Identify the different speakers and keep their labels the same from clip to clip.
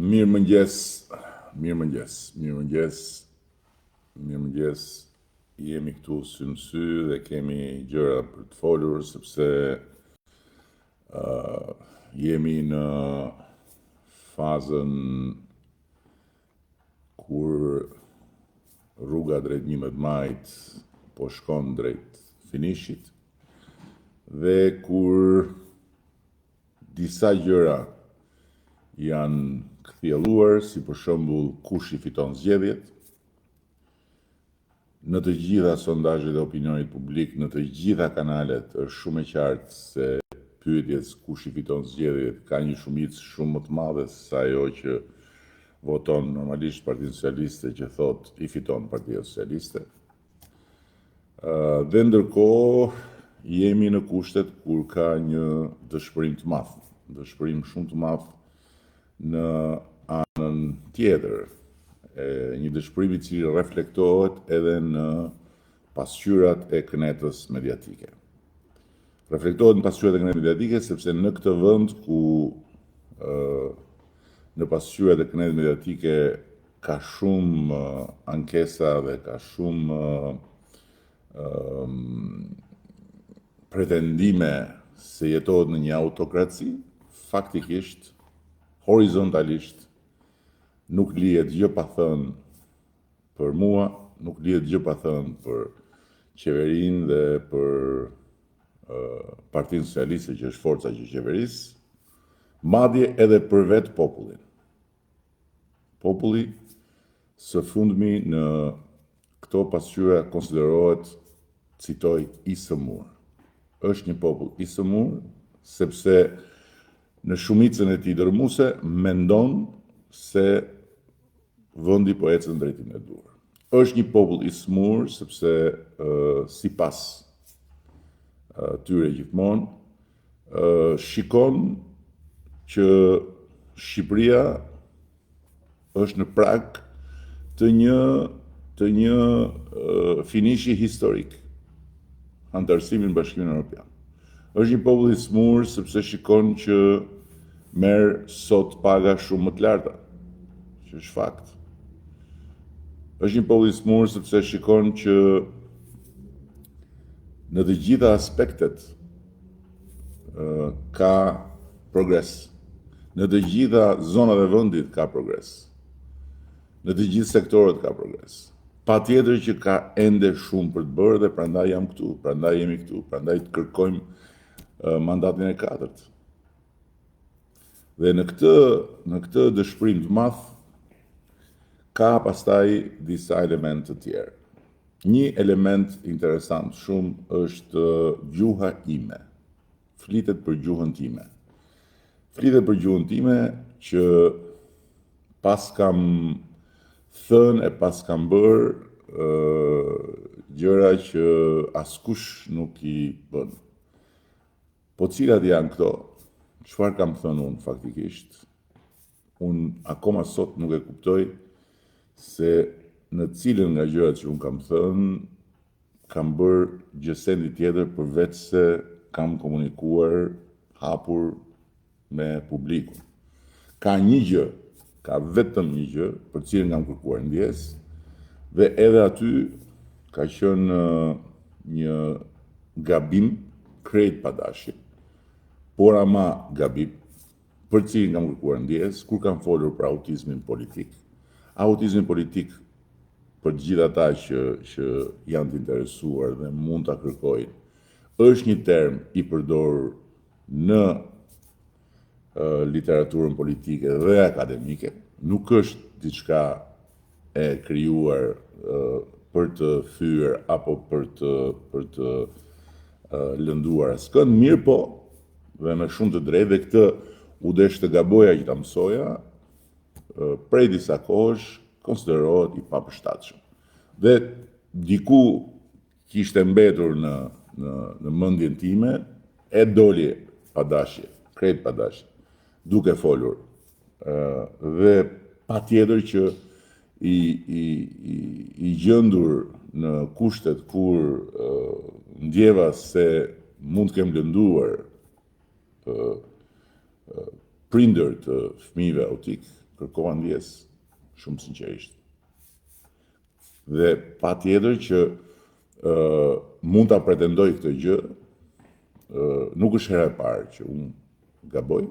Speaker 1: Mirëmëngjes, mirëmëngjes. Jemi këtu sy në sy dhe kemi gjëra për të folur, sepse jemi në fazën kur rruga drejt 11 majit po shkon drejt finishit dhe kur disa gjëra janë kthjelluar, si për shembull kush i fiton zgjedhjet. Në të gjitha sondazhet e opinionit publik, në të gjitha kanalet është shumë e qartë se pyetjes kush i fiton zgjedhjet ka një shumicë shumë më të madhe se sa ajo që voton normalisht Partia Socialiste, që thot i fiton Partia Socialiste. Dhe ndërkohë jemi në kushtet kur ka një dëshpërim të madh, dëshpërim shumë të madh në anën tjetër, një dëshpërim i cili reflektohet edhe në pasqyrat e kënetës mediatike. Reflektohet në pasqyrat e kënetës mediatike sepse në këtë vend ku në pasqyrat e kënetës mediatike ka shumë ankesa dhe ka shumë pretendime se jetohet në një autokraci, faktikisht horizontalisht nuk lihet gjë pa thënë për mua, nuk lihet gjë pa thënë për qeverinë dhe për Partinë Socialiste, që është forca që qeveris, madje edhe për vetë popullin. Populli së fundmi në këto pasqyra konsiderohet, citoj, i sëmur. Është një popull i sëmur, sepse në shumicën e tij dërmuese mendon se vendi po ecën në drejtimin e duhur. Është një popull i smur sepse sipas tyre gjithmonë shikon që Shqipëria është në prag të një finishi historik, antarësimin në Bashkimin Evropian. Është një popull i smur sepse shikon që merr sot paga shumë më të larta, që është fakt. Është një popull i smur sepse shikon që në të gjitha aspektet ka progres. Në të gjitha zonat e vendit ka progres. Në të gjithë sektorët ka progres. Patjetër që ka ende shumë për të bërë dhe prandaj jam këtu, prandaj jemi këtu, prandaj të kërkojmë mandatin e 4. Dhe në këtë dëshpërim të madh ka pastaj disa elemente të tjerë. Një element interesant shumë është gjuha ime. Flitet për gjuhën time. Flitet për gjuhën time që pas kam thënë e pas kam bërë gjëra që askush nuk i bën. Po cilat janë këto? Çfarë kam thënë unë faktikisht? Unë akoma sot nuk e kuptoj se në cilën nga gjërat që unë kam thënë kam bërë gjësendi tjetër përveç se kam komunikuar hapur me publikun. Ka një gjë, ka vetëm një gjë për cilën kam kërkuar ndjesë dhe edhe aty ka qenë një gabim krejt pa dashje. Por ama gabim, për cilin kam kërkuar ndjesë, kur kam folur për autizmin politik. Autizmin politik, për të gjithë ata që janë të interesuar dhe mund ta kërkojnë, është një term i përdorur në literaturën politike dhe akademike, nuk është diçka e krijuar për të thyer apo për të lënduar askënd, mirë po, dhe me shumë të drejtë, dhe këtë u desh të gaboja që ta mësoja, prej disa kohësh konsiderohet i papërshtatshëm. Dhe diku kishte mbetur në mendjen time, e doli pa dashje, krejt pa dashje, duke folur. Dhe patjetër që i gjendur në kushtet kur ndjeva se mund të kem lënduar prindër të fëmijëve autik, kërkova ndjes shumë sinqerisht. Dhe patjetër që mund ta pretendoj këtë gjë, nuk është hera e parë që unë gaboj.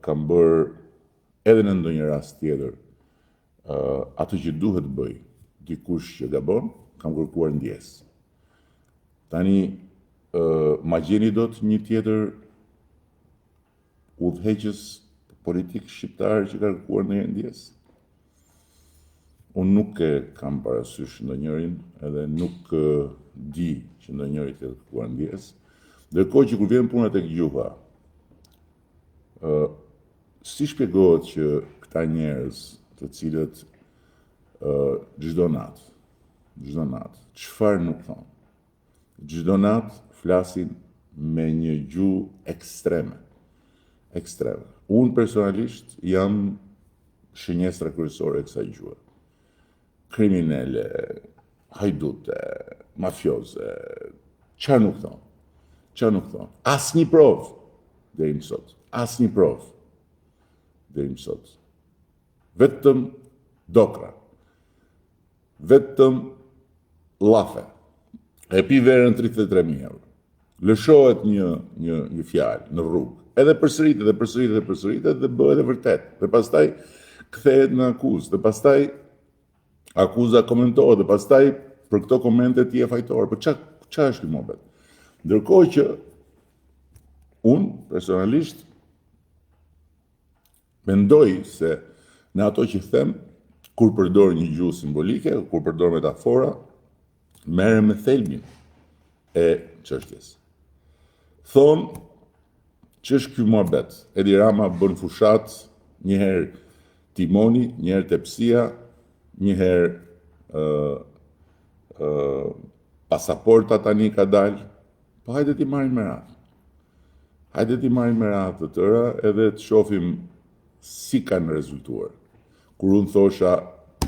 Speaker 1: Kam bërë edhe në ndonjë rast tjetër atë që duhet bëj dikush që gabon, kam kërkuar ndjes. Tani ma gjeni dot një tjetër udhëheqës politik shqiptar që ka kërkuar ndonjë ndjes? Unë nuk e kam parasysh ndonjërin, edhe nuk di që ndonjëri të kërkuar ndjes. Ndërkohë që kur vjen puna tek gjuha, si shpjegohet që këta njerëz të cilët çdo natë, çfarë nuk thonë? Çdo natë flasin me një gjuhë ekstreme. Unë personalisht jam shënjestra kryesore e kësaj gjuhe. Kriminele, hajdute, mafioze, çfarë nuk thonë? Asnjë provë deri më sot. Asnjë provë deri më sot. Vetëm dokra. Vetëm llafe. E pi verën 33.000 euro. Lëshohet një fjalë në rrugë. Edhe përsëritet dhe bëhet e vërtet. Dhe pastaj kthehet në akuzë. Dhe pastaj akuza komentohet. Dhe pastaj për këto komente ti e fajtor. Për çfarë është ky mohabet? Ndërkohë që unë personalisht mendoj se në ato që them, kur përdor një gjuhë simbolike, kur përdor metafora, merrem me thelbin e çështjes. Thonë, që është ky muhabet? Edi Rama bën fushat, njëherë timoni, njëherë tepsia, njëherë pasaporta tani ka dalë. Po hajde ti marrim me radhë. Hajde ti marrim me radhë të tëra edhe të shohim si kanë rezultuar. Kur unë thosha,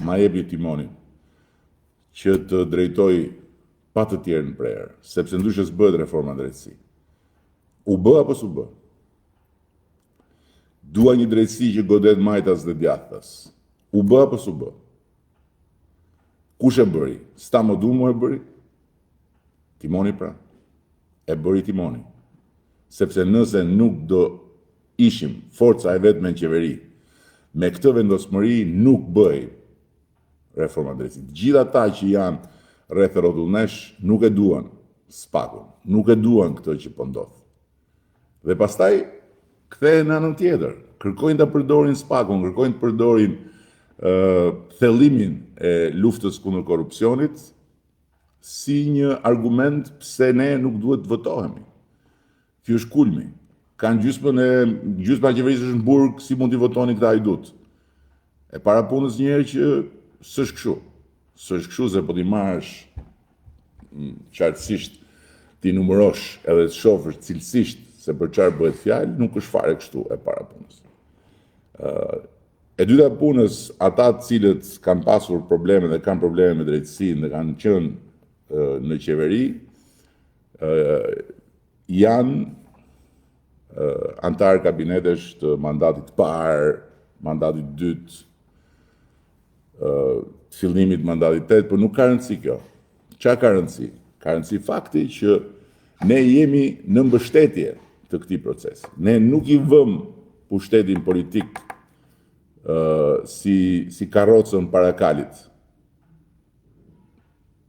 Speaker 1: ma jepi timonin, që të drejtoj pa të tjerë në prerë, sepse ndryshe s'bëhet reforma drejtësi. U bë apo s'u bë? Dua një drejtësi që godet majtas dhe djathtas. U bë apo s'u bë? Kush e bëri? Sta më dumo e bëri? Timoni pra. E bëri timoni. Sepse nëse nuk do ishim forca e vetme në qeveri, me këtë vendosmëri nuk bëj reforma drejtësisë. Gjithë ata që janë rreth rrotullnesh nuk e duan spakun, nuk e duan këtë që po ndodh. Dhe pastaj kthehen në anën tjetër, kërkojnë ta përdorin spakun, kërkojnë të përdorin thellimin e luftës kundër korrupsionit si një argument pse ne nuk duhet të votohemi. Ky është kulmi. Kanë gjysma e qeverisë është në burg, si mund t'i votoni këta hajdut? E para punës njerë që s'është kështu. S'është kështu se po t'i marrësh qartësisht t'i numërosh edhe të shofësh cilësisht se për çfarë bëhet fjalë, nuk është fare kështu e para punës. E dyta punës, ata të cilët kanë pasur probleme dhe kanë probleme me drejtësinë dhe kanë qenë në qeveri, janë antarë kabinetesh të mandatit parë, mandatit dytë, të fillimit mandatit tetë, por nuk ka rëndësi kjo. Çfarë ka rëndësi? Ka rëndësi fakti që ne jemi në mbështetje të këtij procesi. Ne nuk i vëm pushtetin politik si karrocën para kalit.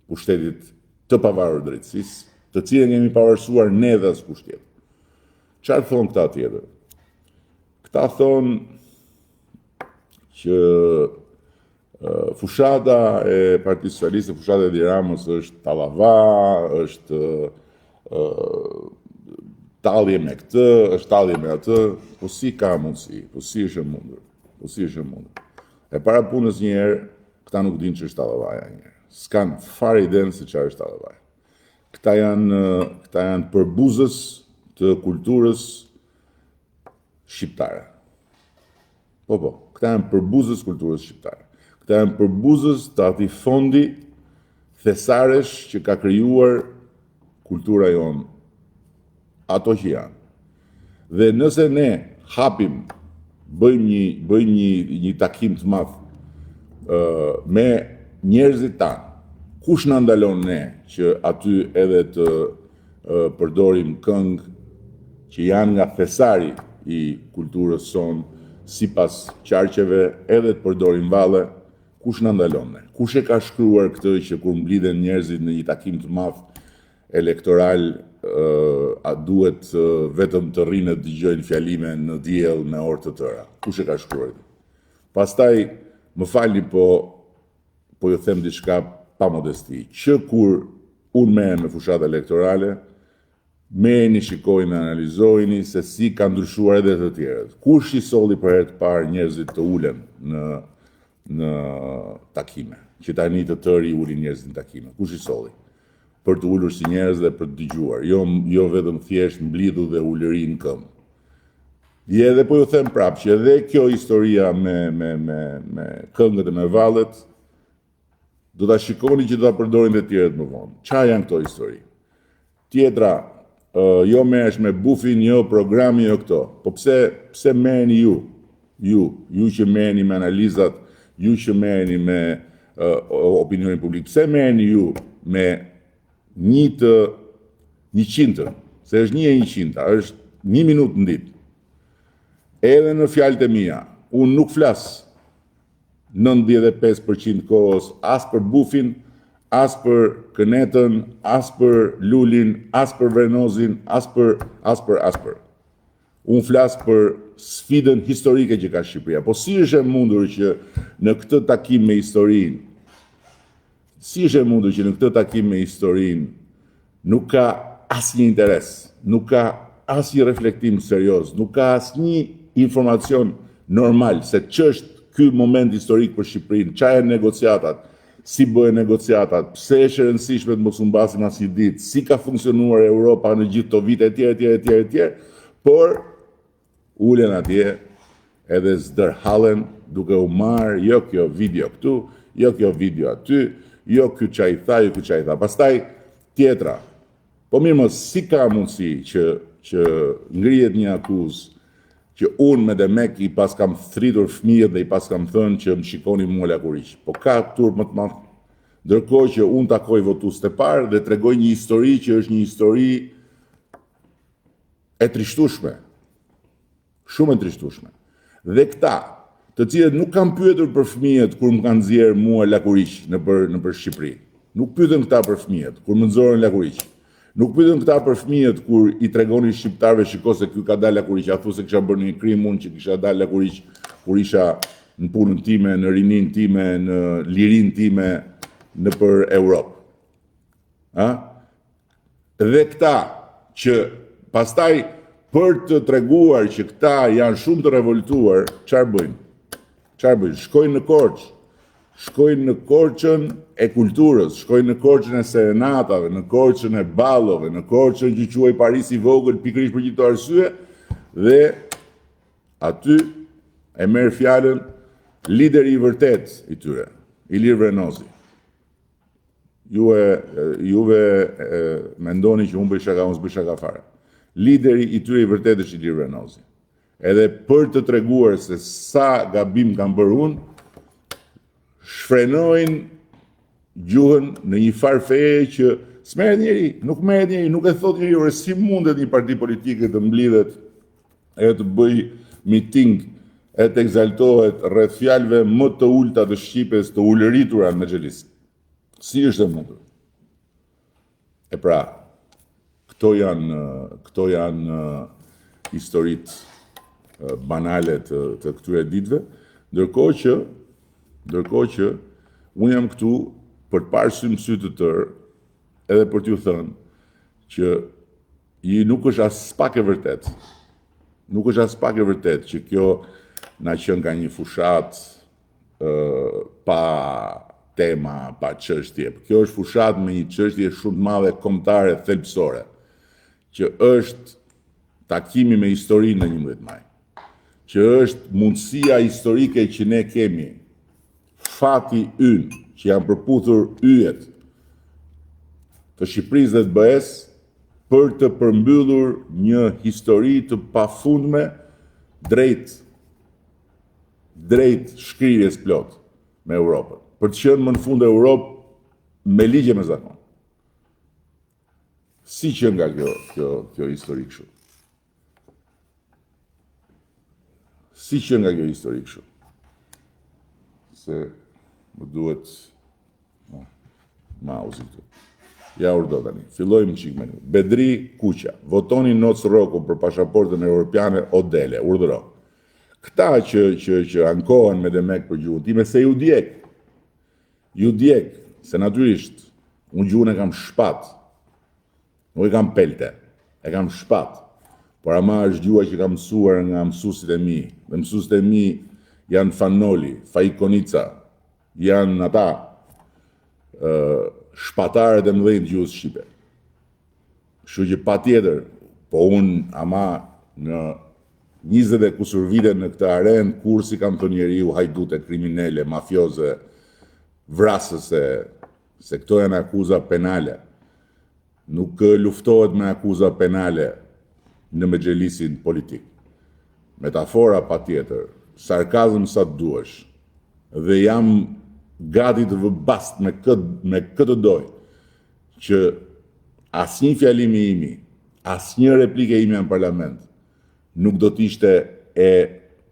Speaker 1: Pushtetit të pavarur drejtësisë, të cilën jemi pavarësuar ne dhe askush tjetër. Çfarë thonë këta tjetër? Këta thonë që fushata e Partisë Socialiste, fushata e Edi Ramës është tallava, është tallje me këtë, është tallje me atë, po si ka mundësi, po si është e mundur. E para punës njëherë, këta nuk dinë që është tallavaja njëherë. S'kan fare idenë se çfarë është tallavaja. Këta janë përbuzës të kulturës shqiptare. Po, këta janë përbuzës kulturës shqiptare. Këta janë përbuzës të atij fondi thesaresh që ka krijuar kultura jonë. Ato që janë. Dhe nëse ne hapim bëjmë një takim të madh me njerëzit tanë. Kush na ndalon ne që aty edhe të përdorim këngë që janë nga thesari i kulturës sonë, sipas qarqeve, edhe të përdorim valle, kush na ndalon ne? Kush e ka shkruar këtë që kur mblidhen njerëzit në një takim të madh elektoral, a duhet vetëm të rrinë të dëgjojnë fjalime në diell me orë të tëra? Kush e ka shkruar? Pastaj, më falni, po ju them diçka pa modesti, që kur unë merrem me fushat elektorale, merrni, shikojni, analizojni se si ka ndryshuar edhe të tjerët. Kush i solli për herë të parë njerëzit të ulen në takime? Që tani të tërë i ulin njerëzit në takime. Kush i solli? Për të ulur si njerëz dhe për të dëgjuar, jo vetëm thjesht mblidhu dhe ulëri në këmbë. Edhe po ju them prapë që edhe kjo historia me këngët e me vallet, do ta shikoni që do ta përdorin dhe tjerët më vonë. Çfarë janë këto histori? Tjetra, jo merresh me bufin, jo programi, jo këto. Po pse merreni ju? Ju që merreni me analizat, ju që merreni me opinionin publik, pse merreni ju me 100, se është 1/100, është 1 minutë në ditë. Edhe në fjalët e mia, unë nuk flas 95% kohës as për bufin, as për kënetën, as për lulin, as për vrenozin, as për. Unë flas për sfidën historike që ka Shqipëria. Po si është e mundur që në këtë takim me historinë, nuk ka asnjë interes, nuk ka asnjë reflektim serioz, nuk ka asnjë informacion normal se ç'është ky moment historik për Shqipërinë, çfarë janë negociatat, si bëhen negociatat, pse është e rëndësishme të mos u mbasim asnjë ditë, si ka funksionuar Europa në gjithë këto vite etj, por ulen atje edhe zdërhallen duke u marrë jo kjo video këtu, jo kjo video aty, jo ky çaj tha, jo ky çaj tha. Pastaj tjetra. Po mirë mos, si ka mundësi që ngrihet një akuzë që unë me Demek i pas kam thritur fëmijët dhe i pas kam thënë që më shikoni mua lakuriq. Po ka turp më të madh. Ndërkohë që unë takoj votues të parë dhe tregoj një histori që është një histori e trishtueshme. Shumë e trishtueshme. Dhe këta, të cilët nuk kanë pyetur për fëmijët kur më kanë nxjerrë mua lakuriq nëpër Shqipëri. Nuk pyetën këta për fëmijët kur më nxorën lakuriq. Nuk pyetën këta për fëmijët kur i tregonin shqiptarëve shiko se ky ka dalë lakuriq, a thu se kisha bërë një krim unë që kisha dalë lakuriq kur isha në punën time, në rinin time, në lirin time nëpër Europë. Dhe këta që pastaj për të treguar që këta janë shumë të revoltuar, çfarë bëjnë? Shkojnë në Korçë. Shkojnë në Korçën e kulturës, shkojnë në Korçën e serenatave, në Korçën e ballove, në Korçën që quhej Parisi i vogël pikërisht për gjithë arsye, dhe aty e merr fjalën lideri i vërtet i tyre, Ilir Vrenozi. Juve mendoni që unë bëj shaka, unë s'bëj shaka fare. Lideri i tyre i vërtet është Ilir Vrenozi. Edhe për të treguar se sa gabim kam bërë unë, shfrenojnë gjuhën në një farfeje që s'merret njeri, nuk e thot njeri, si mundet një parti politike të mblidhet e të bëj miting e të egzaltohet rreth fjalëve më të ulta të Shqipes të ulëritura në Mexhelis. Si është e mundur? E pra, këto janë historitë banale të këtyre ditëve, ndërkohë që unë jam këtu për të parë sy të tërë edhe për t'ju thënë që nuk është as pak e vërtet. Nuk është as pak e vërtet që kjo na qenë ka një fushat pa tema, pa çështje. Kjo është fushat me një çështje shumë të madhe kombëtare thelbësore, që është takimi me historinë në 11 maj, që është mundësia historike që ne kemi, fati ynë, që janë përputhur yjet të Shqipërisë dhe të BE-s për të përmbyllur një histori të pafundme drejt drejt shkrirjes plot me Europën, për të qenë më në fund Europë me ligje me zakon. Si që nga kjo histori kështu? Si që nga kjo histori kështu? Se më duhet mauzi këtu. Ja urdo tani. Fillojmë qik me një. Bedri Kuqa. Votoni Noc Roku për pashaportën europiane o dele. Urdhëro. Këta që ankohen me demek për gjuhën time, se ju djek. Ju djek. Se natyrisht, unë gjuhën e kam shpat. Nuk e kam pelte. E kam shpat. Por ama është gjua që kam mësuar nga mësuesit e mi. Dhe mësuesit e mi janë Fanoli, Fajkonica, janë ata shpatarët e mëdhenj gjuhës shqipe. Kështu që patjetër, po unë ama në 20 e kusur vite në këtë arenë, kur si kam të njeriu hajdute, kriminele, mafioze, vrasëse, se këto janë akuza penale. Nuk luftohet me akuza penale në mëxhelisin politik. Metafora patjetër, sarkazm sa të duash, dhe jam gati të vëbast me këtë doj, që asnjë fjalimi imi, asnjë replike ime në parlament, nuk do t'ishte e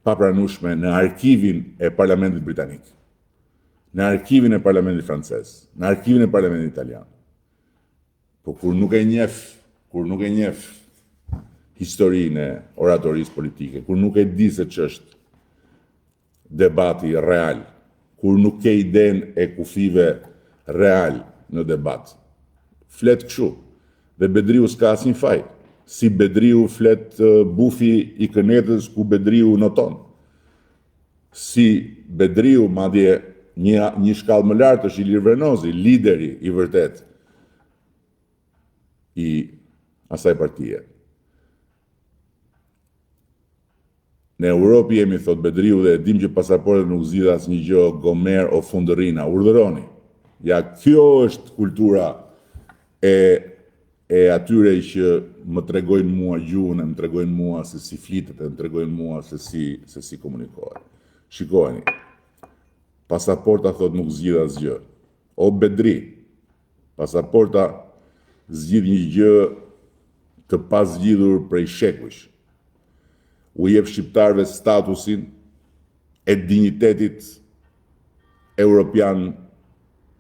Speaker 1: papranueshme në arkivin e parlamentit britanik, në arkivin e parlamentit francez, në arkivin e parlamentit italian. Po kur nuk e njeh historinë e oratorisë politike, kur nuk e di se ç'është debati real, kur nuk ke iden e kufive real në debat. Flet kështu, dhe Bedriu s'ka asnjë faj. Si Bedriu flet bufi i kënetës ku Bedriu noton. Si Bedriu, madje një shkallë më lartë është Ilir Vrenozi, lideri i vërtet i asaj partie. Në Europë jemi, thot Bedriu, dhe dim që pasaportet nuk zgjidh asnjë gjë, Gomer o Fundërina, urdhëroni. Ja, kjo është kultura e atyre që më tregojnë mua gjuhën, më tregojnë mua se si flitet, më tregojnë mua se si komunikohet. Shikojeni. Pasaporta thot nuk zgjidh asgjë. O Bedri, pasaporta zgjidh një gjë të pazgjidhur prej shekush. U jep shqiptarëve statusin e dinjitetit europian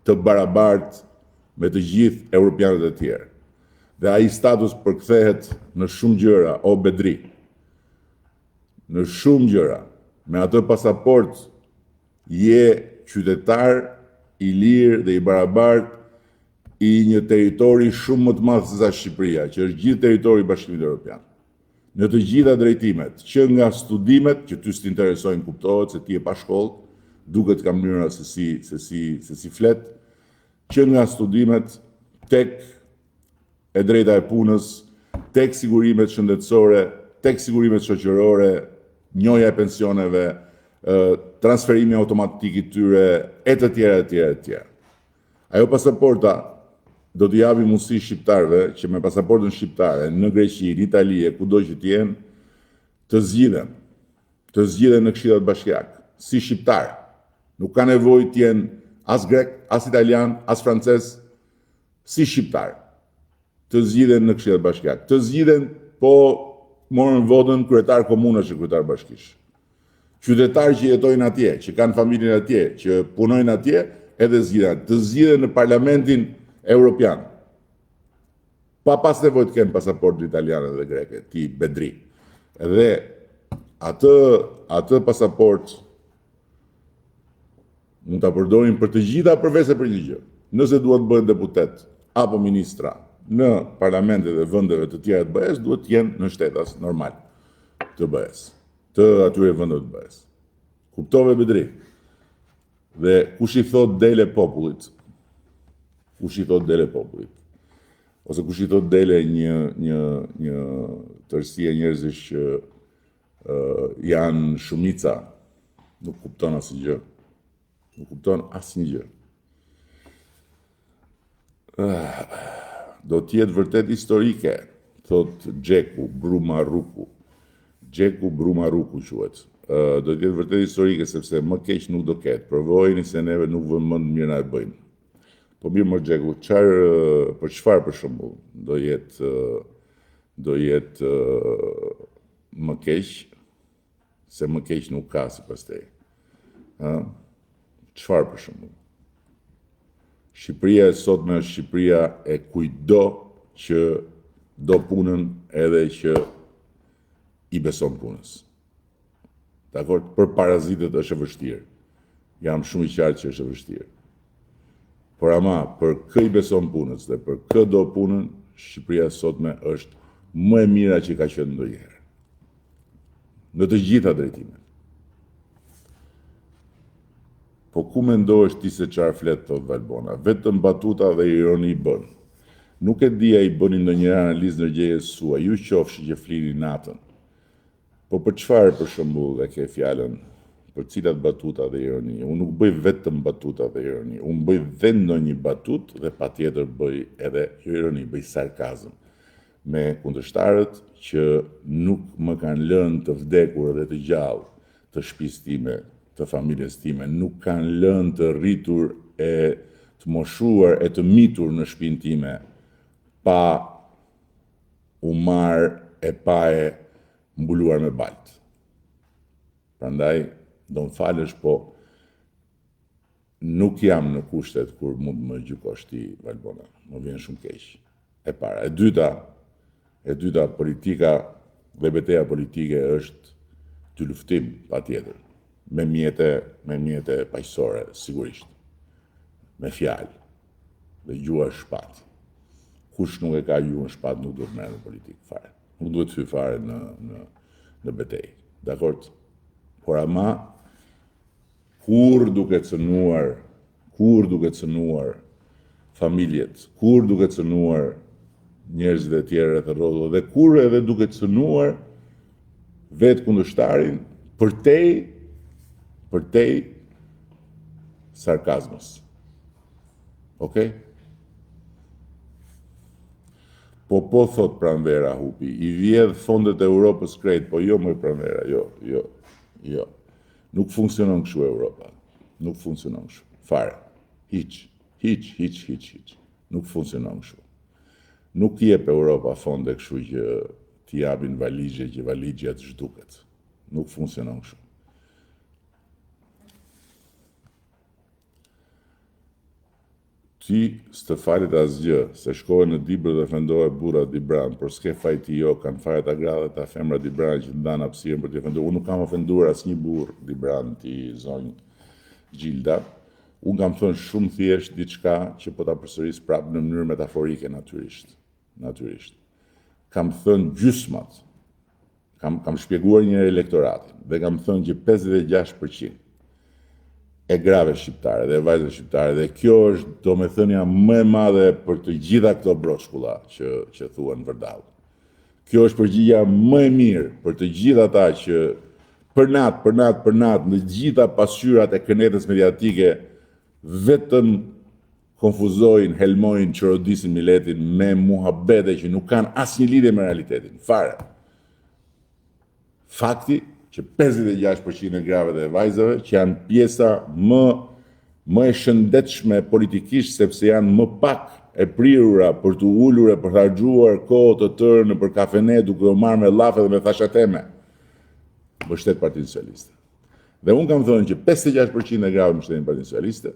Speaker 1: të barabartë me të gjithë europianët e tjerë. Dhe ai status përkthehet në shumë gjëra, o Bedri. Në shumë gjëra. Me atë pasaport je qytetar i lirë dhe i barabartë i një territori shumë më të madh se sa Shqipëria, që është gjithë territori i Bashkimit Evropian. Në të gjitha drejtimet, që nga studimet, që ty s'të interesojnë, kuptohet se ti je pa shkollë, duket ka mënyra se si flet, që nga studimet tek e drejta e punës, tek sigurimet shëndetësore, tek sigurimet shoqërore, njohja e pensioneve, transferimi automatik i tyre, e të tjera. Ajo pasaporta do t'i japi mundësi shqiptarëve që me pasaportën shqiptare në Greqi, në Itali, kudo që t'jenë, të zgjidhen në Këshillat Bashkiake, si shqiptar. Nuk ka nevojë t'jenë as grek, as italian, as francez, si shqiptar. Të zgjidhen në Këshillat Bashkiake. Të zgjidhen, po morën votën kryetar komunash e kryetar bashkish. Qytetarë që jetojnë atje, që kanë familjen atje, që punojnë atje, edhe zgjidhen. Të zgjidhen në Parlamentin Europian. Pa pas nevojë të kenë pasaportë italiane dhe greke, ti Bedri. Dhe atë pasaport mund ta përdorin për të gjitha përveç se për një gjë. Nëse duan të bëhen deputet apo ministra në parlamente dhe vendeve të tjera të BE-s, duhet të jenë në shtetas normal të BE-s, të atyre vendeve të BE-s. Kuptove Bedri? Dhe kush i thot dele popullit? Kush i thot dele popullit? Ose kush i thot dele një tërësi e njerëzish që janë shumica, nuk kupton asnjë gjë. Nuk kupton asnjë gjë. Do t'jetë vërtet historike, thot Gjeku Brumaruku. Gjeku Brumaruku quhet. do të jetë vërtet historike sepse më keq nuk do ketë. Provojeni se neve nuk vëmë mend mirë na e bëjmë. Po mirë më Xheku, për çfarë për shembull do jetë më keq, se më keq nuk ka sipas teje. Çfarë për shembull? Shqipëria e sotme është Shqipëria e kujdo që do punën edhe që i beson punës. Dakor, për parazitët është e vështirë. Jam shumë i qartë që është e vështirë. Por ama, për kë i beson punës dhe për kë do punën, Shqipëria sotme është më e mira që ka qenë ndonjëherë. Në të gjitha drejtimet. Po ku mendohesh ti se çfarë flet thot Valbona? Vetëm batuta dhe ironi bën. Nuk e di ai bëni ndonjë analizë ndërgjegjës sua, ju qofshi që flini natën. Po për çfarë për shembull e ke fjalën për cilat batuta dhe ironi? Unë nuk bëj vetëm batuta dhe ironi, unë bëj dhe ndonjë batut dhe patjetër bëj edhe ironi, bëj sarkazm me kundërshtarët që nuk më kanë lënë të vdekur dhe të gjallë të shtëpisë time, të familjes time, nuk kanë lënë të rritur e të moshuar e të mitur në shtëpinë time pa u marr e pa e mbuluar me balt. Prandaj, do më falësh, po nuk jam në kushtet kur mund më gjykosh ti, Valbona. Më vjen shumë keq. E para. E dyta, politika dhe betejë politike është ty luftim, patjetër. Me mjete paqësore, sigurisht. Me fjalë. Dhe gjua shpat. Kush nuk e ka gjuhën shpat nuk duhet merret në politikë fare. Nuk duhet hyj fare në betejë. Dakord? Por ama kur duke cënuar familjet, kur duke cënuar njerëzit e tjerë rreth rrotullt dhe kur edhe duke cënuar vetë kundërshtarin përtej sarkazmës. Okej? Po thot Pranvera Hupi, i vjedh fondet e Europës krejt, po jo më Pranvera, jo. Nuk funksionon kështu Europa. Nuk funksionon kështu. Fare. Hiç. Nuk funksionon kështu. Nuk jep Europa fonde kështu që t'i japin valigje që valigja të zhduket. Nuk funksionon kështu. Ti s'të falit asgjë, se shkove në Dibër dhe fendohe burra Dibran, por s'ke fajti jo, kanë fare ta gra dhe ta femra Dibran që ndanë hapësirën për t'i ofenduar. Unë nuk kam ofenduar asnjë burr Dibran, ti zonjë Gjilda. Unë kam thënë shumë thjesht diçka që po ta përsëris prapë në mënyrë metaforike natyrisht. Kam thënë gjysmat. Kam shpjeguar një elektoratin dhe kam thënë që 56% e grave shqiptare dhe vajzave shqiptare dhe kjo është domethënia më e madhe për të gjitha këto broshkulla që thuan vërdall. Kjo është përgjigjja më e mirë për të gjitha ata që për natë në gjitha pasqyrat e kënetës mediatike vetëm konfuzojnë, helmojnë, çorodisin miletin me muhabete që nuk kanë asnjë lidhje me realitetin. Fare. Fakti që 56% e grave dhe vajzave që janë pjesa më e shëndetshme politikisht sepse janë më pak e prirura për të ulur e për të harxhuar kohë të tërë në për kafene duke u marrë me llafe dhe me thashateme. Mbështet Partinë Socialiste. Dhe unë kam thënë që 56% e grave mbështetin Partinë Socialiste.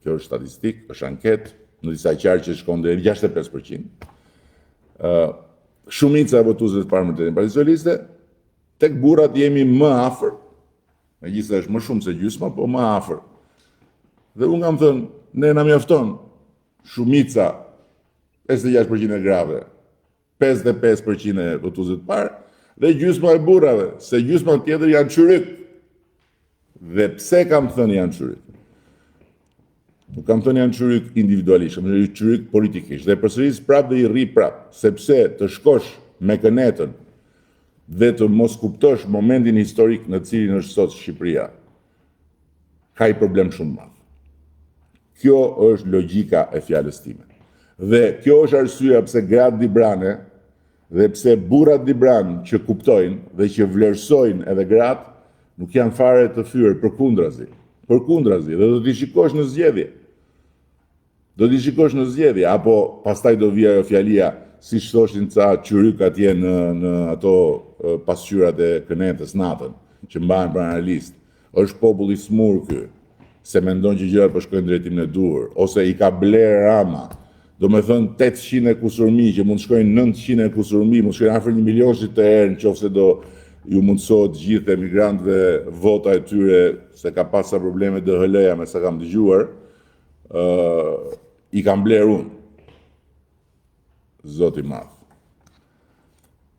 Speaker 1: Kjo është statistik, është anketë, në disa qarqe shkon deri 65%. Shumica e votuesve të parë mbështetin Partinë Socialiste. Tek burrat jemi më afër, megjithëse është më shumë se gjysma, po më afër. Dhe unë kam thënë, ne na mjafton shumica 56% e grave, 55% e votuesve të parë dhe gjysma e burrave, se gjysma tjetër janë çyryk. Dhe pse kam thënë janë çyryk? Nuk kam thënë janë çyryk individualisht, kam thënë çyryk politikisht. Dhe përsëris prapë dhe i rri prapë, sepse të shkosh me kënetën dhe të mos kuptosh momentin historik në cilin është sot Shqipëria, ka i problem shumë madh. Kjo është logjika e fjalës time. Dhe kjo është arsyeja pse gratë Dibrane Dhe pse burrat Dibran që kuptojnë dhe që vlerësojnë edhe gratë, nuk janë fare të fyer, përkundrazi, dhe do t'i shikosh në zgjedhje. Apo pastaj do vija ajo fjalia, si thoshin ca qyryk atje në ato pasqyrat e Kënetës natën, që mbahen për analist. Është popull i smur ky, se mendon që gjërat po shkojnë drejtimin e duhur, ose i ka bler Rama. Do me thënë 800 e kusur mijë, që mund shkojnë 900 e kusur mijë, mund shkojnë afër 1 milion të herë, nëse do ju mundësohet gjithë emigrantëve vota e tyre, se ka pas sa probleme DHL-ja me sa kam dëgjuar, i kam bler unë. Zoti madh.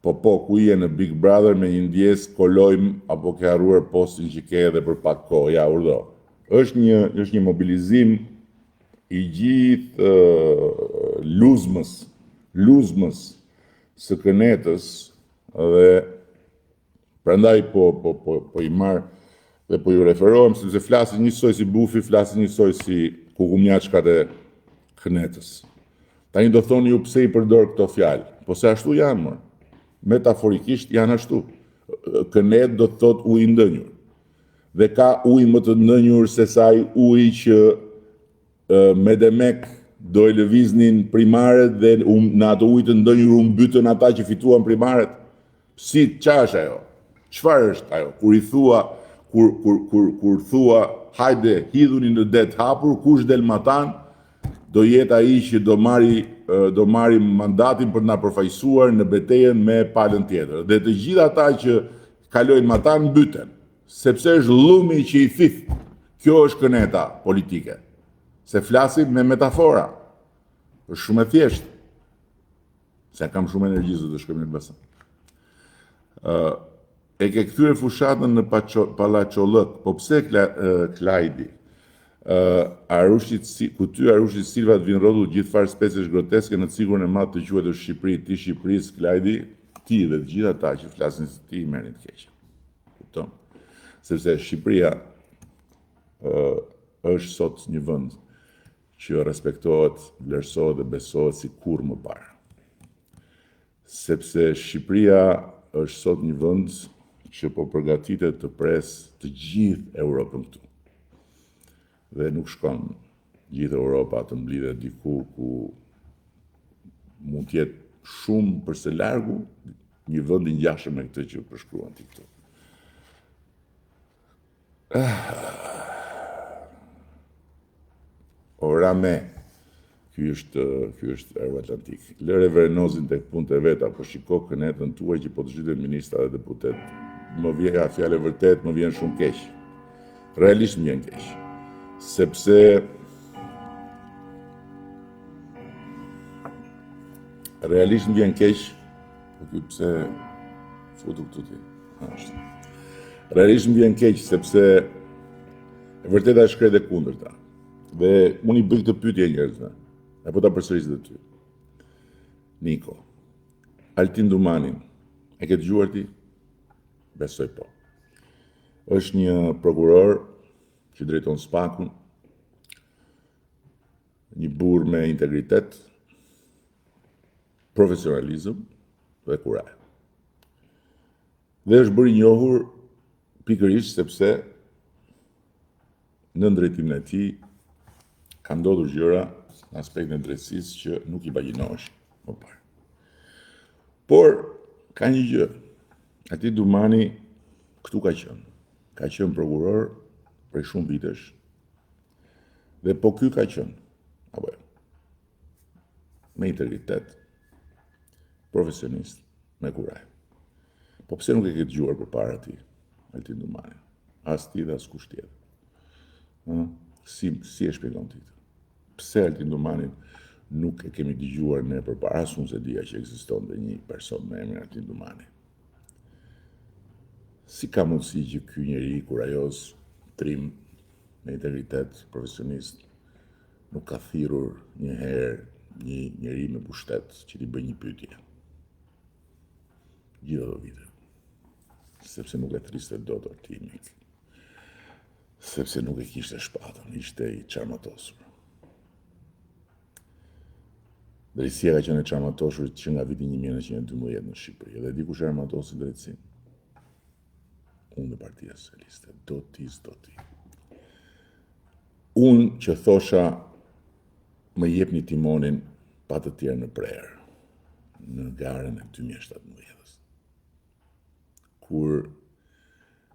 Speaker 1: Po, ku je në Big Brother me një ndjes, kolojmë, apo ke harruar postin që ke edhe për pak kohë, ja, urdo. Është një mobilizim i gjithë luzmës së Kënetës, dhe prandaj po i marr dhe po ju referohem, sepse flasin njësoj si bufi, flasin njësoj si kukumjaçkat e Kënetës. Tani do thoni ju pse i përdor këto fjalë, po se ashtu janë, më. Metaforikisht janë ashtu. Kënet do të thot ujë ndënjur. Dhe ka ujë më të ndënjur se sa ai uji që me Demek do e lëviznin primaret dhe në ato ujë të ndënjur u mbytën ata që fituan primaret. Si çfarë është ajo? Çfarë është ajo? Kur thua hajde hidhuni në det hapur, kush del matan, do jetë ai që do marri mandatin për të na përfaqësuar në betejën me palën tjetër. Dhe të gjithë ata që kalojnë matan mbyten, sepse është llumi që i thith. Kjo është Këneta politike. Se flasim me metafora. Është shumë e thjeshtë. Se kam shumë energji zë të shkojmë në besën. E ke kthyer fushatën në Pallaqollëk, po pse Klajdi? Ku ty Arushit Silva të vinë rrotull gjithë farë specesh groteske në cikurën e madh të quhet është Shqipëri, ti Shqipërisë, Klajdi, ti dhe të gjithë ata që flasin si ti merrin të keq. Kupton? Sepse Shqipëria është sot një vend që respektohet, vlerësohet dhe besohet si kurrë më parë. Sepse Shqipëria është sot një vend që po përgatitet të presë të gjithë Europën këtu. Dhe nuk shkon gjithë Europa të mblidhet diku ku mund të jetë shumë përse largu një vend i ngjashëm me këtë që përshkruan ti këtu. Ora me, ky është Euroatlantik. Lëre Verenozin tek punët e veta, po shiko Kënetën tuaj që po të zhyten ministra dhe deputet. Më vjen fjalë vërtet, më vjen shumë keq. Realisht më vjen keq. Sepse realisht më vjen keq, po ky pse futu këtu ti. Realisht më vjen keq sepse e vërteta është krejt e kundërta. Dhe unë i bëj këtë pyetje njerëzve, apo ta përsëris edhe ty. Niko, Altin Dumanin, e ke dëgjuar ti? Besoj po. Është një prokuror që drejton Spakun, një burr me integritet, profesionalizëm dhe kuraj. Dhe është bërë i njohur pikërisht sepse në drejtimin e tij ka ndodhur gjëra në aspektin e drejtësisë që nuk i imagjinohesh më parë. Por ka një gjë, Altin Dumani këtu ka qenë prokuror prej shumë vitesh. Dhe po ky ka qenë, apo me integritet, profesionist, me kuraj. Po pse nuk e ke dëgjuar përpara ti, Altin Dumani? As ti dhe as kush tjetër. Si e shpjegon ti? Pse Altin Dumanin nuk e kemi dëgjuar ne përpara? As unë se dija që ekziston dhe një person me emrin Altin Dumani. Si ka mundësi që ky njeri kurajoz, trim, me integritet, profesionist, nuk ka thirrur një herë një njeri me pushtet që t'i bëj një pyetje? Gjithë ato vite. Sepse nuk e triste dot Artimik. Sepse nuk e kishte shpatën, ishte i çarmatosur. Drejtësia ka qenë e çarmatoshur që nga viti 1912 në Shqipëri. Dhe di kush e armatosi drejtësinë? Unë dhe Partia Socialiste, do ti. Unë që thosha më jepni timonin pa të tjerë në prerë, në garën e 2017. Kur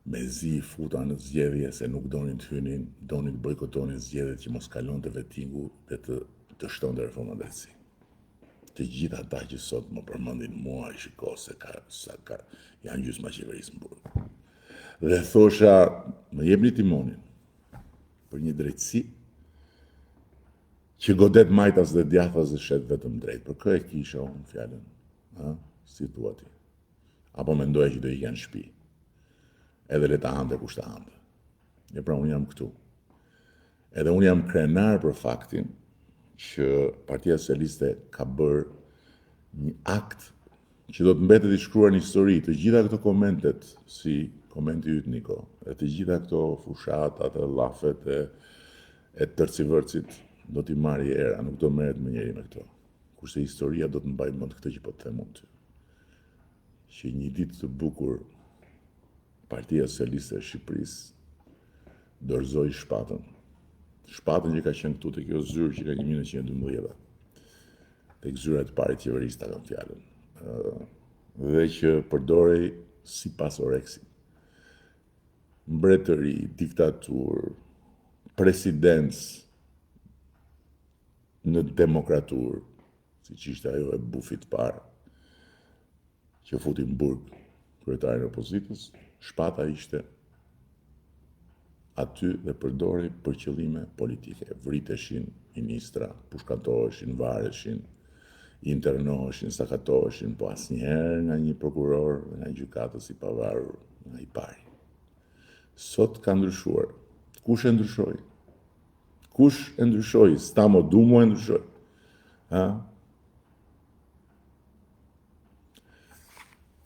Speaker 1: mezi futa në zgjedhje se nuk donin të hynin, donin të bojkotonin zgjedhjet që mos kalon të vetingu dhe të shtonte reforma drejtësi. Të gjitha ata që sot më përmendin mua, shiko se janë gjysma qeverisë në burg. Dhe thosha, më jepni timonin për një drejtësi që godet majtas dhe djathtas dhe shet vetëm drejt. Për kë e kisha unë fjalën? Si thua ti? Apo mendoja që do i janë shtëpi? Edhe le ta hante kush ta hante. E pra unë jam këtu. Edhe unë jam krenar për faktin që Partia Socialiste ka bërë një akt që do të mbetet i shkruar në histori. Të gjitha këto komentet, si komenti yt Niko, e të gjitha këto fushatat e llafet e tërcivërcit do t'i marrë era, nuk do merret më njëri me këto. Kurse historia do të mbajë mend këtë që po të them unë ty. Që një ditë të bukur Partia Socialiste e Shqipërisë dorëzoi shpatën që ka qenë këtu të kjo zyrë që ka 1912, tek zyrat e parë të qeverisë ta kam fjalën, dhe që përdorej si pasoreksi. Mbretëri, diktaturë, presidencë në demokraturë, siç ishte ajo e bufit parë, që futi në burg kryetarin e opozitës, shpata ishte aty dhe përdorej për qëllime politike. Vriteshin ministra, pushkatoheshin, vareshin, internoheshin, sakatoheshin, po asnjëherë nga një prokuror, nga një gjykatës i pavarur, nga i pari. Sot ka ndryshuar. Kush e ndryshoi? Kush e ndryshoi? Stamo Dumo e ndryshoi.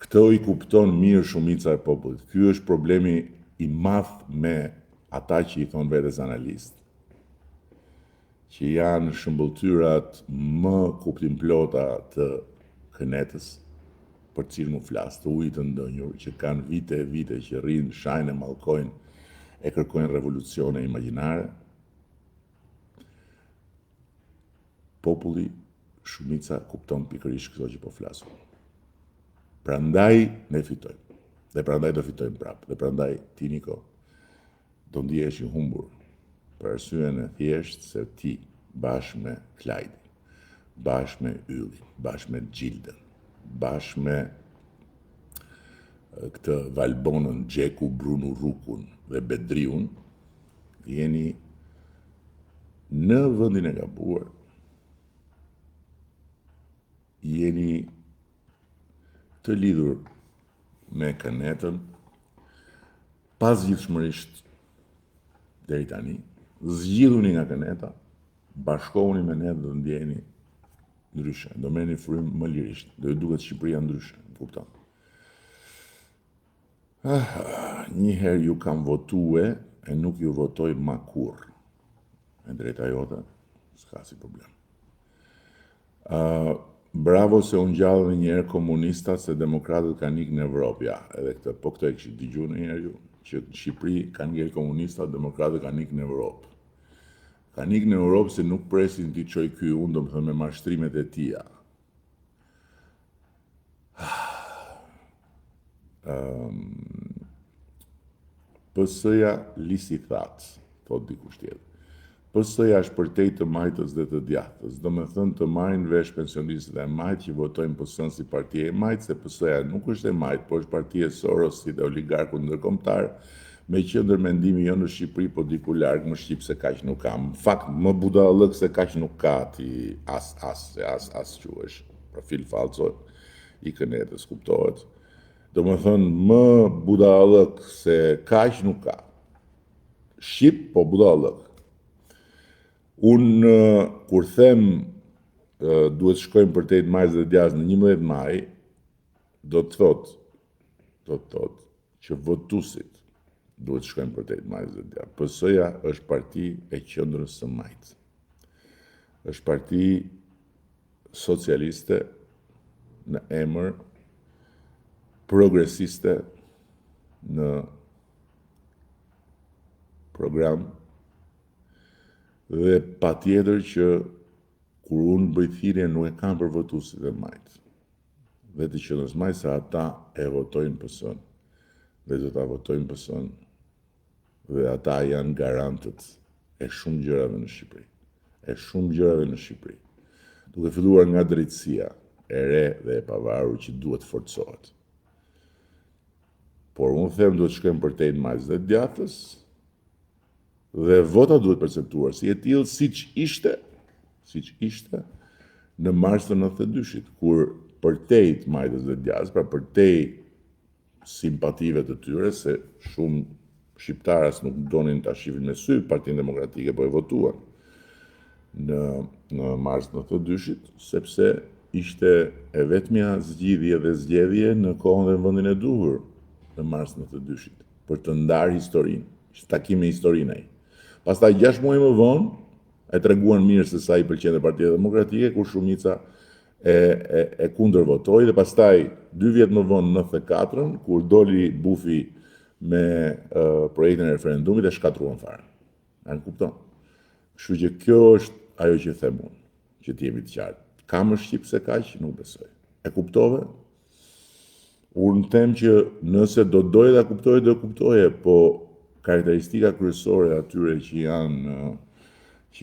Speaker 1: Këtë i kupton mirë shumica e popullit. Ky është problemi i madh me ata që i thonë vetes analistë, që janë shëmbulltyrat më kuptimplota të kënetës, për cilë mu flas, të ujit të ndënjur, që kanë vite e vite që rrinë, shajnë e mallkojnë, e kërkojnë revolucione imagjinare. Populli, shumica kupton pikërisht këto që po flasun. Prandaj ne fitojmë, dhe prandaj do fitojmë prapë, dhe prandaj ti Niko do ndihesh i humbur për arsyen e thjeshtë se ti bashkë me Klajdin, bashkë me Yllin, bashkë me Gjildën, bashkë me këtë Valbonën, Gjeku, Brunu Rukun dhe Bedriun, jeni në vendin e gabuar, jeni të lidhur me kënetën, pasgjithshmërisht deri tani, zgjidhuni nga këneta, bashkohuni me ne dhe ndjeni ndryshe, do merrni frym më lirisht, do ju duket Shqipëria ndryshe, kupton? Një herë ju kam votue e nuk ju votoj ma kurr. E drejta jote, s'ka si problem. Bravo se unë gjallë një herë komunistat se demokratët kanë ikë në Evropë, ja, edhe këtë, po këtë e kështë dëgjuar një herë ju, që në Shqipëri kanë ngel komunistat, demokratët kanë ikë në Evropë. Kanë ikë në Europë se nuk presin t'i çoj ky unë, do më thënë me mashtrimet e tia. PS-ja lisi thatë, thot dikush tjetër. PS-ja është përtej të majtës dhe të djathtës, do me thënë të marrin vesh pensionistët e majtë që votojnë PS-ën si partia e majtë, se PS-ja nuk është e majtë, po është partia e Sorosit dhe oligarkut ndërkombëtar, me qendër mendimi jo në Shqipëri, po diku larg më shqip se kaq nuk ka. Në fakt më budallëk se kaq nuk ka ti as quhesh. Profil falso i kënetës, kuptohet. Do më thënë më budallëk se kaq nuk ka. Shqip, po budallëk. Unë kur them duhet shkojmë për tej të majs dhe djathtë në 11 maj, do të thotë që votuesit duhet shkojmë për tej të majs dhe djathtë. PS-ja është parti e qendrës së majtë. Është parti socialiste në emër progresiste në program dhe patjetër që kur unë bëj thirrje nuk e kam për votuesit e majt. Dhe të qenës majt se ata e votojnë PS-n dhe do ta votojnë PS-n dhe ata janë garantët e shumë gjërave në Shqipëri. Duke filluar nga drejtësia e re dhe e pavarur që duhet forcohet. Por unë them duhet shkojmë përtej majzës dhe djathtës dhe vota duhet perceptuar si e tillë siç ishte në mars të 92-shit, kur përtej majzës dhe djathtës, pra përtej simpative të tyre, se shumë shqiptarës nuk donin ta shifin me sy Partinë Demokratike, po e votuan në mars të 92-shit, sepse ishte e vetmja zgjidhje dhe zgjedhje në kohën dhe në vendin e duhur në mars të 92-shit, për të ndarë historinë, takim me historinë ai. Pastaj 6 muaj më vonë e treguan mirë se sa i pëlqente Partia Demokratike, kur shumica e kundërvotoi dhe pastaj 2 vjet më vonë në 94-ën, kur doli bufi me projektin e referendumit e shkatruan fare. A kupton? Kështu që kjo është ajo që them unë, që të jemi të qartë. Ka më shqip se kaq, nuk besoj. E kuptove? Unë them që nëse do doje ta kuptoje, do kuptoje, po karakteristika kryesore atyre që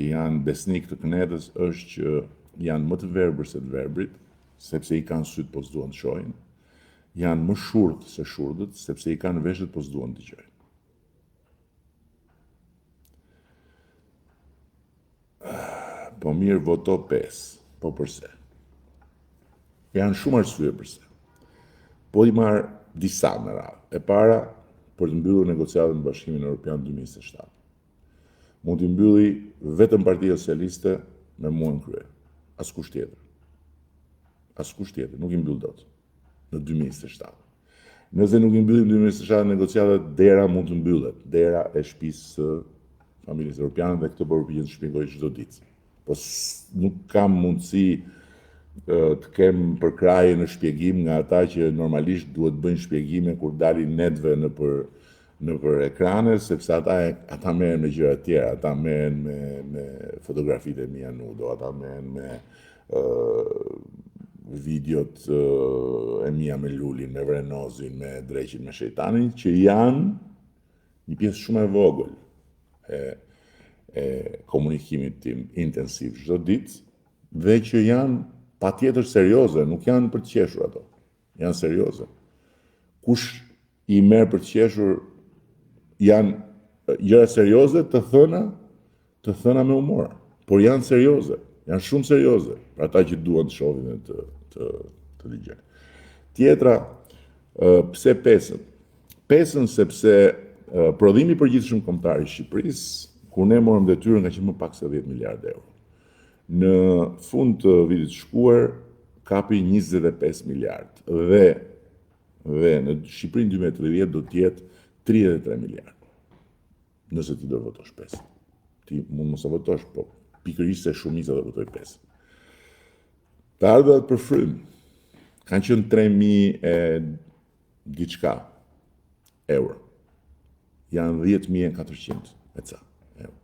Speaker 1: janë besnik të kënetës është që janë më të verbër se të verbrit, sepse i kanë syt po s'duan të shohin. Janë më shurdh se shurdhët, sepse i kanë veshët po s'duan të dëgjojnë. Po mirë, voto 5. Po përse? Janë shumë arsye përse. Po i marr disa me radhë. E para, për të mbyllur negociatën në Bashkimin Evropian 2027. Mund t'i mbylli vetëm Partia Socialiste me mua në krye. Askush tjetër, nuk i mbyll dot në 2027. Nëse nuk i mbyllim 2027 negociatat, dera mund të mbyllet, dera e shtëpisë së familjes europiane, dhe këtë po përpiqem të shpjegoj çdo ditë. Po nuk kam mundësi të kem përkraje në shpjegim nga ata që normalisht duhet bëjnë shpjegime kur dalin netve nëpër ekrane, sepse ata merren me gjëra të tjera, ata merren me fotografitë e mia nudo, ata merren me videot e mia me Lulin, me Vrenozin, me Dreqin, me Shejtanin, që janë një pjesë shumë e vogël e komunikimit tim intensiv çdo ditë, dhe që janë patjetër serioze, nuk janë për të qeshur ato. Janë serioze. Kush i merr për të qeshur janë gjëra serioze të thëna me humor, por janë serioze, janë shumë serioze për ata që duan të shohin dhe të dëgjojnë. Tjetra, pse 5-ën? 5-ën sepse prodhimi i përgjithshëm kombëtar i Shqipërisë, kur ne morëm detyrën, ka qenë më pak se 10 miliardë euro. Në fund të vitit shkuar kapi 25 miliardë dhe në Shqipërinë 2030 do të jetë 33 miliardë. Nëse ti do votosh 5. Ti mund mos e votosh, po pikërisht se shumica do votoj 5. Të ardhurat për frym kanë qenë 3.000 e diçka euro. Janë 10.400 e ca euro.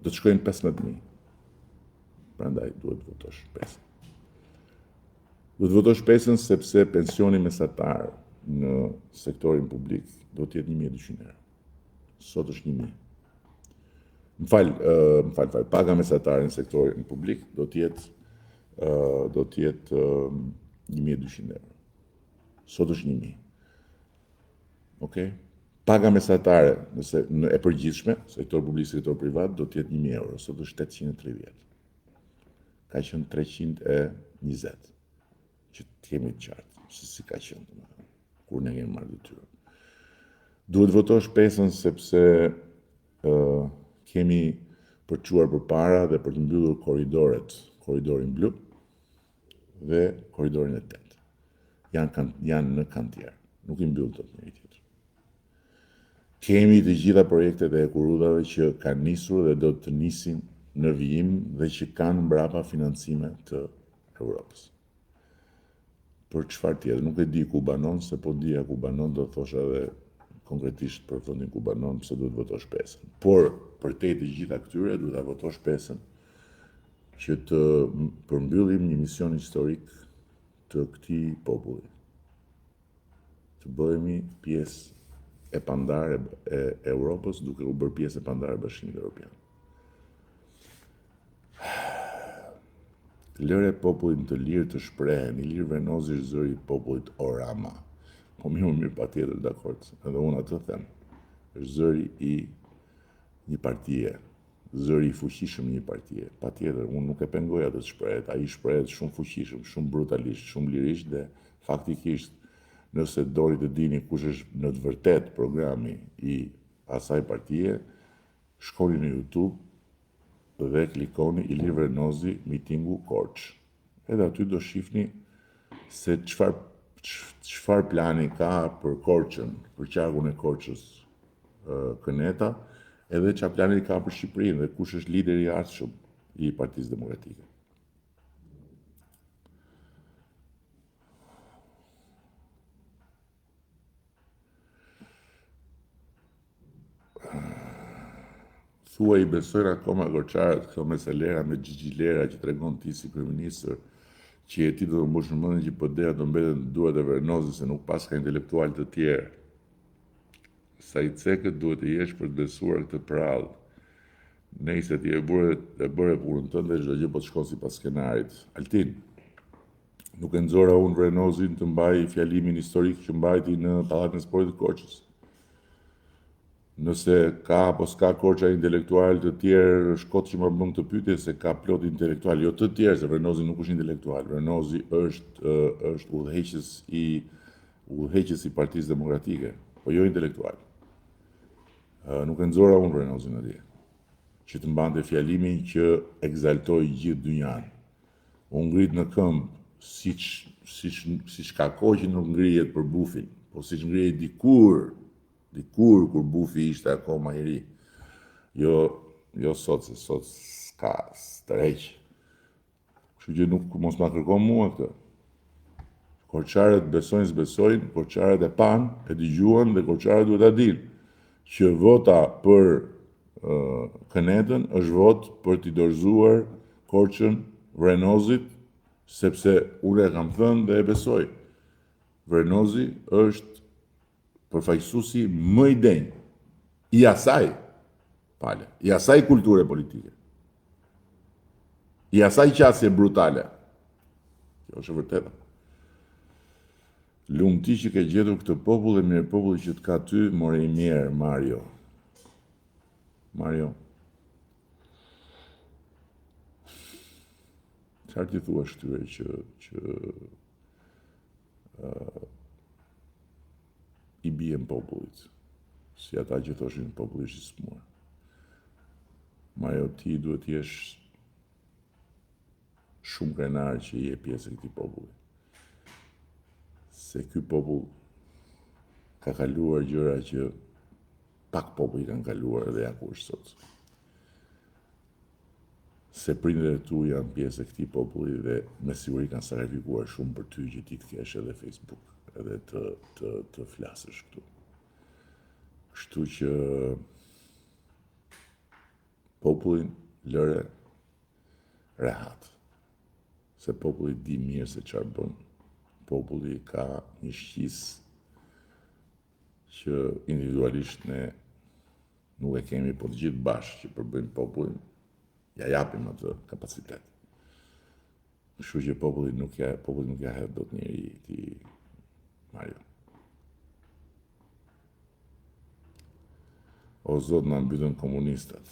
Speaker 1: Do të shkojnë 15.000. Prandaj duhet të votosh 5. Duhet të votosh 5-ën sepse pensioni mesatar në sektorin publik do të jetë 1.200 euro. Sot është 1.000. Më fal, paga mesatare në sektorin publik do të jetë 1.200 euro. Sot është 1.000. Okej? Paga mesatare e përgjithshme, sektor publik, sektor privat, do të jetë 1.000 euro. Sot është 830. Ka qenë 320, që të kemi të qartë, se si ka qenë, kur ne kemi marrë detyrën. Duhet votosh 5-ën sepse kemi përçuar përpara dhe për të mbyllur korridorin blu dhe korridorin e 8. Janë në kantier, nuk i mbyll dot njëri tjetër. Kemi të gjitha projektet e kurudhave që kanë nisur dhe do të nisin në vijim dhe që kanë mbrapa financime të Europës. Për çfarë tjetër? Nuk e di ku banon, se po dija ku banon do thosha edhe konkretisht për fondin ku banon pse duhet votosh 5-ën. Por përtej të gjitha këtyre duhet ta votosh 5-ën që të përmbyllim një mision historik të këtij populli. Të bëhemi pjesë e pandar e Europës, duke u bërë pjesë e pandar e Bashkimit Evropian. Lëre popullin të lirë të shprehen, i lirë Venozi është zëri i popullit Orama. Po mirë patjetër, dakord, edhe unë atë them. Është zëri i një partie, zëri i fuqishëm i një partie. Patjetër, unë nuk e pengoj atë të shprehet, ai shprehet shumë fuqishëm, shumë brutalisht, shumë lirisht dhe faktikisht nëse dori të dini kush është në të vërtet programi i asaj partie, shkoni në YouTube dhe klikoni Ilir Venozi mitingu Korç. Edhe aty do shifni se çfarë plani ka për Korçën, për qarkun e Korçës Këneta, edhe çfarë plani ka për Shqipërinë dhe kush është lideri i ardhshëm i Partisë Demokratike. Thua i besojnë akoma goçarët këto meselera me Xhixhilera që tregon ti si kryeministër, që ti do të mbush në mendje që podera do mbeten në duart e Vernozit se nuk pas ka intelektual të tjerë. Sa i cekët duhet të jesh për të besuar këtë prallë. Nëse ti e bëre punën tënde, çdo gjë po të shkon sipas skenarit. Altin, nuk e nxora unë Vernozin të mbaj fjalimin historik që mbajti në Pallatin e Sportit të Korçës. Nëse ka apo s'ka Korça intelektual të tjerë, shkot që më bën këtë pyetje se ka plot intelektual, jo të tjerë, se Vernozi nuk është intelektual. Vernozi është udhëheqës i Partisë Demokratike, po jo intelektual. Nuk e nxora unë Vernozin atje, që të mbante fjalimin që egzaltoi gjithë dynjan. U ngrit në këmbë, siç ka kohë që nuk ngrihet për bufin, po siç ngrihet dikur kur bufi ishte akoma i ri. Jo sot, se sot s'ka stërheq. Kështu që nuk mos ma kërkon mua këtë. Korçarët besojnë s'besojnë, korçarët e pan, e dëgjuan dhe korçarët duhet ta dinë që vota për Kënetën është votë për t'i dorëzuar Korçën Vrenozit, sepse unë e kam thënë dhe e besoj. Vernozi është përfaqësuesi më i denj i asaj kulture politike, i asaj qasje brutale. Kjo është e vërteta. Lumë ti që ke gjetur këtë popull dhe mirë populli që të ka ty, more i mirë, Mario. Çfarë ti thua shtyre që i bien popullit, si ata që thoshin populli është i smur. Mario, ti duhet jesh shumë krenar që i je pjesë e këtij populli. Se ky popull ka kaluar gjëra që pak popull i kanë kaluar dhe ja ku është sot. Se prindërit e tu janë pjesë e këtij populli dhe me siguri kanë sakrifikuar shumë për ty që ti të kesh edhe Facebook, edhe të flasësh këtu. Kështu që popullin lëre rehat. Se populli di mirë se çfarë bën. Populli ka një shqisë që individualisht ne nuk e kemi, po të gjithë bashkë që përbëjmë popullin, ja japim atë kapacitet. Kështu që populli nuk ja hedh dot njeri ti, Mario. O zot, na mbytën komunistat.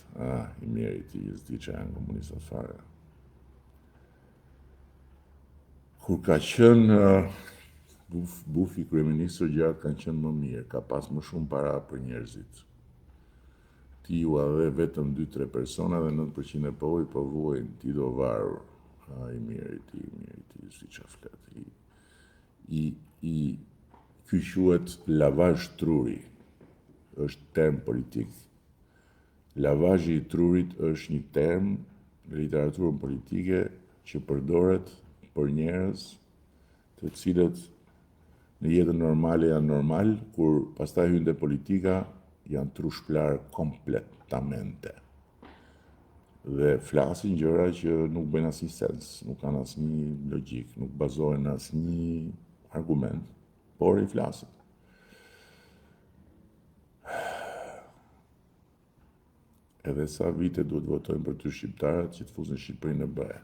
Speaker 1: I mirë ti, s'di që janë komunistat fare. Kur ka qenë bufi kryeministër, gjërat kanë qenë më mirë, ka pas më shumë para për njerëzit. Ti u adhe vetëm 2-3 persona dhe 9% e popullit po vuajnë, ti do varur. I mirë ti, si qa flet. Ky quhet lavazh truri. Është term politik. Lavazhi i trurit është një term literaturën politike që përdoret për njerëz të cilët në jetën normale janë normal, kur pastaj hyn te politika janë trushplar kompletamente. Dhe flasin gjëra që nuk bëjnë asnjë sens, nuk kanë asnjë logjik, nuk bazohen në asnjë argument, por i flasin. Edhe sa vite duhet votojnë për ty shqiptarët që të fusin Shqipërinë në BE.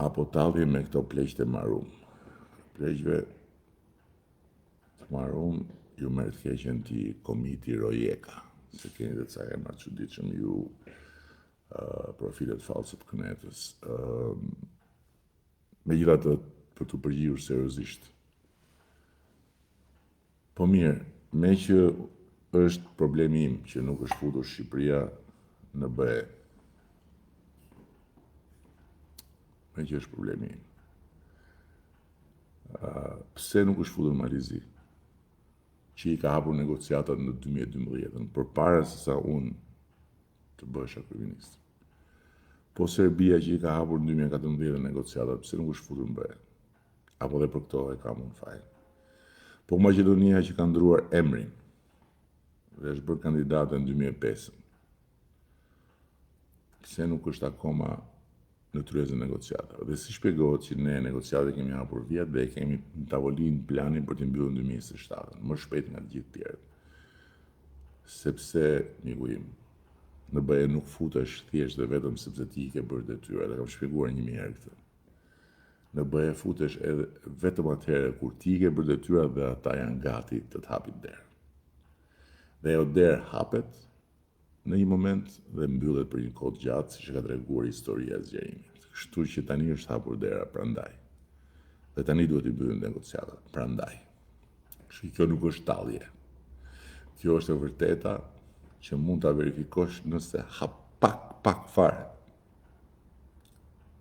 Speaker 1: Apo tallje me këto pleq të marum. Pleqve të marum ju merr të keqen ti komiti Rojeka, se keni të ca emra të çuditshëm ju profilet false të Knetës. Megjithatë, për të përgjigjur seriozisht. Po mirë, me që është problemi im që nuk është futur Shqipëria në BE. Me që është problemi im. Pse nuk është futur Malizi, që i ka hapur negociatat në 2012, përpara se sa unë të bësha kryeminist. Po Serbia që i ka hapur në 2014 negociatat, pse nuk është futur në BE? Apo dhe për këto e kam unë fajin. Po Maqedonia që ka ndruar emrin dhe është bërë kandidate në 2005. Pse nuk është akoma në tryezën e negociatave? Dhe si shpjegohet që ne negociatat kemi hapur vjet dhe kemi në tavolinë planin për të mbyllur në 2027, më shpejt nga të gjithë tjerët. Sepse, miku im, në BE nuk futesh thjesht dhe vetëm sepse ti i ke bërë detyra, dhe kam shpjeguar 1000 herë këtë. Në BE futesh edhe vetëm atëherë kur ti i ke bërë detyra dhe ata janë gati të të hapin derë. Dhe ajo derë hapet në një moment dhe mbyllet për një kohë gjatë, siç e ka treguar historia e zgjerimit. Kështu që tani është hapur dera prandaj. Dhe tani duhet i mbyllen negociatat prandaj. Kështu që kjo nuk është tallje. Kjo është e vërteta që mund ta verifikosh nëse hap pak fare.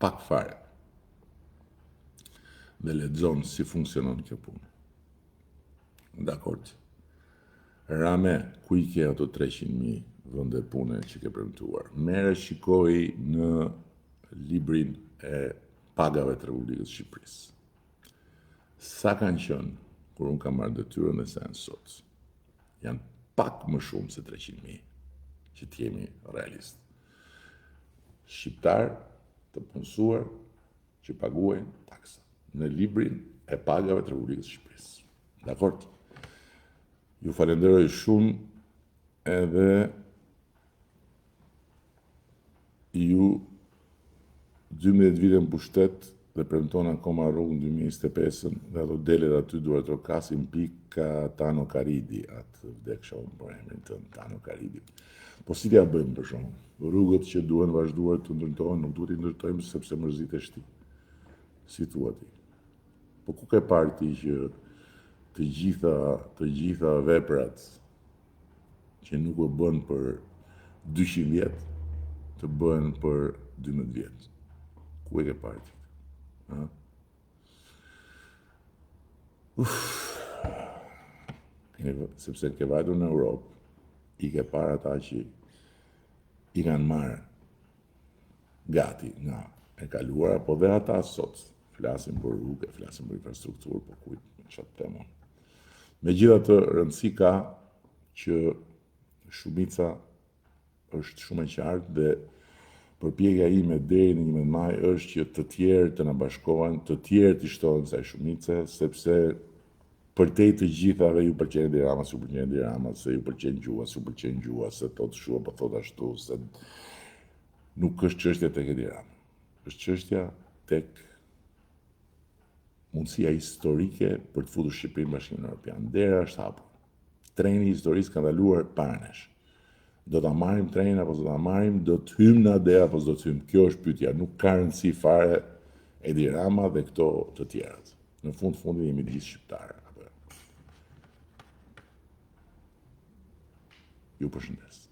Speaker 1: Pak fare. Dhe lexon si funksionon kjo punë. Dakord. Rame, ku i ke ato 300.000 vende pune që ke premtuar? Merre shikoj në librin e pagave të Republikës Shqipërisë. Sa kanë qenë kur unë kam marrë detyrën dhe sa janë sot? Janë pak më shumë se 300.000, që t'jemi realist. Shqiptar të punësuar që paguajnë taksa në librin e pagave të Republikës Shqipërisë. Dakord? Ju falenderoj shumë edhe ju 12 vite në pushtet dhe premton akoma rrugën 2025 dhe ato delet aty duhet trokasin pika Tano Karidi, atë vdeksha unë për emrin të Tano Karidi. Po si t'ja bëjmë për shumë? Rrugët që duhen vazhduar të ndërtohen, nuk duhet i ndërtojmë sepse mërzitesh ti. Si thua ti? Po ku ke parë ti që të gjitha veprat që nuk u bën për 200 vjet, të bëhen për 12 vjet? Ku e ke parë ti? Sepse ke vajtur në Europë, i ke parë ata që i kanë marrë gati nga e kaluara, po dhe ata sot flasin për rrugë, flasin për infrastrukturë, po kujt në qatë temon. Megjithatë, rëndësi ka që shumica është shumë e qartë dhe përpjekja ime deri në 11 maj është që të tjerë të na bashkohen, të tjerë të shtohen kësaj shumice, sepse përtej të gjithave ju pëlqen Edi Rama, se ju pëlqen Edi Rama, se ju pëlqen gjuha, se ju pëlqen gjuha, se thot kështu apo thot ashtu, se nuk është çështja tek Edi Rama. Është çështja tek mundësia historike për të futur Shqipërinë në Bashkimin Evropian. Dera është hapur. Treni i historisë ka ndaluar para nesh. Do ta marrim trenin apo do ta marrim, do të hymë në ADE apo do të hymë? Kjo është pyetja, nuk ka rëndësi fare Edi Rama dhe këto të tjerat. Në fundin jemi të gjithë shqiptarë. Ju përshëndes.